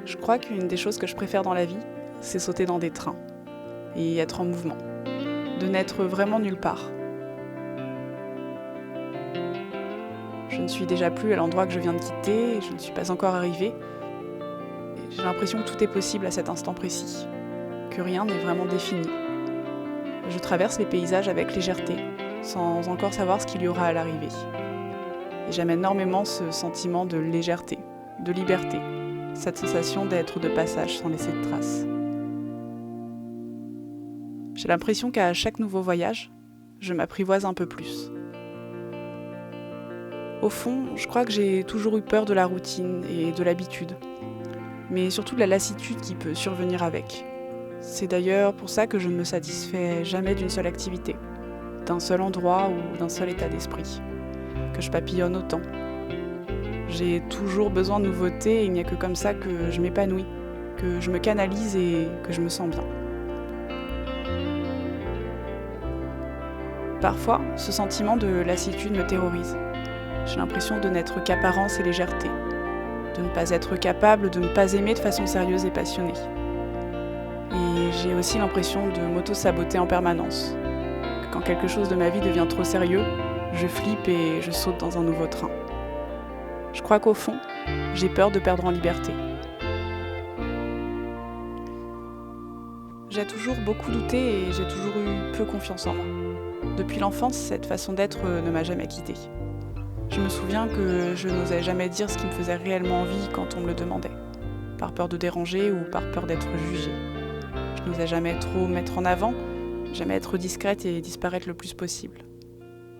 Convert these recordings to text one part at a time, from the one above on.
Je crois qu'une des choses que je préfère dans la vie, c'est sauter dans des trains et être en mouvement, de n'être vraiment nulle part. Je ne suis déjà plus à l'endroit que je viens de quitter, je ne suis pas encore arrivée. Et j'ai l'impression que tout est possible à cet instant précis, que rien n'est vraiment défini. Je traverse les paysages avec légèreté, sans encore savoir ce qu'il y aura à l'arrivée. Et j'aime énormément ce sentiment de légèreté, de liberté, cette sensation d'être de passage sans laisser de traces. J'ai l'impression qu'à chaque nouveau voyage, je m'apprivoise un peu plus. Au fond, je crois que j'ai toujours eu peur de la routine et de l'habitude, mais surtout de la lassitude qui peut survenir avec. C'est d'ailleurs pour ça que je ne me satisfais jamais d'une seule activité, d'un seul endroit ou d'un seul état d'esprit, que je papillonne autant. J'ai toujours besoin de nouveautés et il n'y a que comme ça que je m'épanouis, que je me canalise et que je me sens bien. Parfois, ce sentiment de lassitude me terrorise. J'ai l'impression de n'être qu'apparence et légèreté, de ne pas être capable de ne pas aimer de façon sérieuse et passionnée. Et j'ai aussi l'impression de m'auto-saboter en permanence, que quand quelque chose de ma vie devient trop sérieux, je flippe et je saute dans un nouveau train. Je crois qu'au fond, j'ai peur de perdre en liberté. J'ai toujours beaucoup douté et j'ai toujours eu peu confiance en moi. Depuis l'enfance, cette façon d'être ne m'a jamais quittée. Je me souviens que je n'osais jamais dire ce qui me faisait réellement envie quand on me le demandait, par peur de déranger ou par peur d'être jugée. Je n'osais jamais trop me mettre en avant, jamais être discrète et disparaître le plus possible.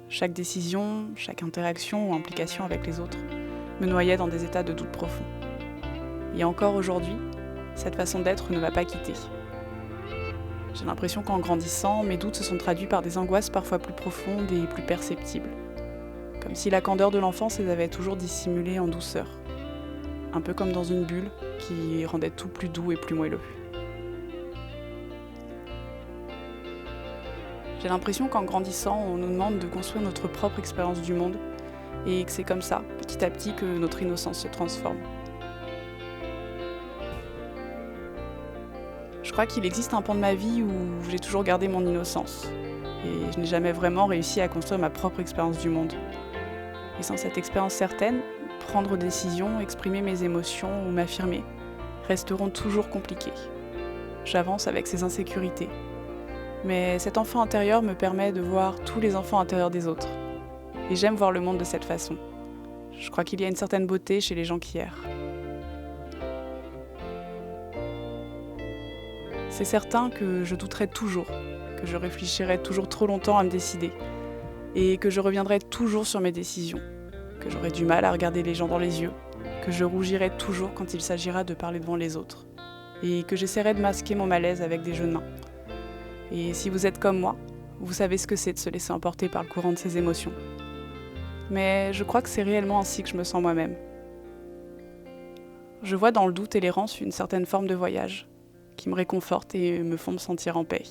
Chaque décision, chaque interaction ou implication avec les autres me noyait dans des états de doute profond. Et encore aujourd'hui, cette façon d'être ne m'a pas quittée. J'ai l'impression qu'en grandissant, mes doutes se sont traduits par des angoisses parfois plus profondes et plus perceptibles. Comme si la candeur de l'enfance les avait toujours dissimulées en douceur. Un peu comme dans une bulle qui rendait tout plus doux et plus moelleux. J'ai l'impression qu'en grandissant, on nous demande de construire notre propre expérience du monde et que c'est comme ça, petit à petit, que notre innocence se transforme. Je crois qu'il existe un pan de ma vie où j'ai toujours gardé mon innocence et je n'ai jamais vraiment réussi à construire ma propre expérience du monde. Et sans cette expérience certaine, prendre des décisions, exprimer mes émotions ou m'affirmer resteront toujours compliquées. J'avance avec ces insécurités. Mais cet enfant intérieur me permet de voir tous les enfants intérieurs des autres. Et j'aime voir le monde de cette façon. Je crois qu'il y a une certaine beauté chez les gens qui errent. C'est certain que je douterai toujours, que je réfléchirai toujours trop longtemps à me décider, et que je reviendrai toujours sur mes décisions, que j'aurai du mal à regarder les gens dans les yeux, que je rougirai toujours quand il s'agira de parler devant les autres, et que j'essaierai de masquer mon malaise avec des jeux de mains. Et si vous êtes comme moi, vous savez ce que c'est de se laisser emporter par le courant de ses émotions. Mais je crois que c'est réellement ainsi que je me sens moi-même. Je vois dans le doute et l'errance une certaine forme de voyage, qui me réconforte et me font me sentir en paix.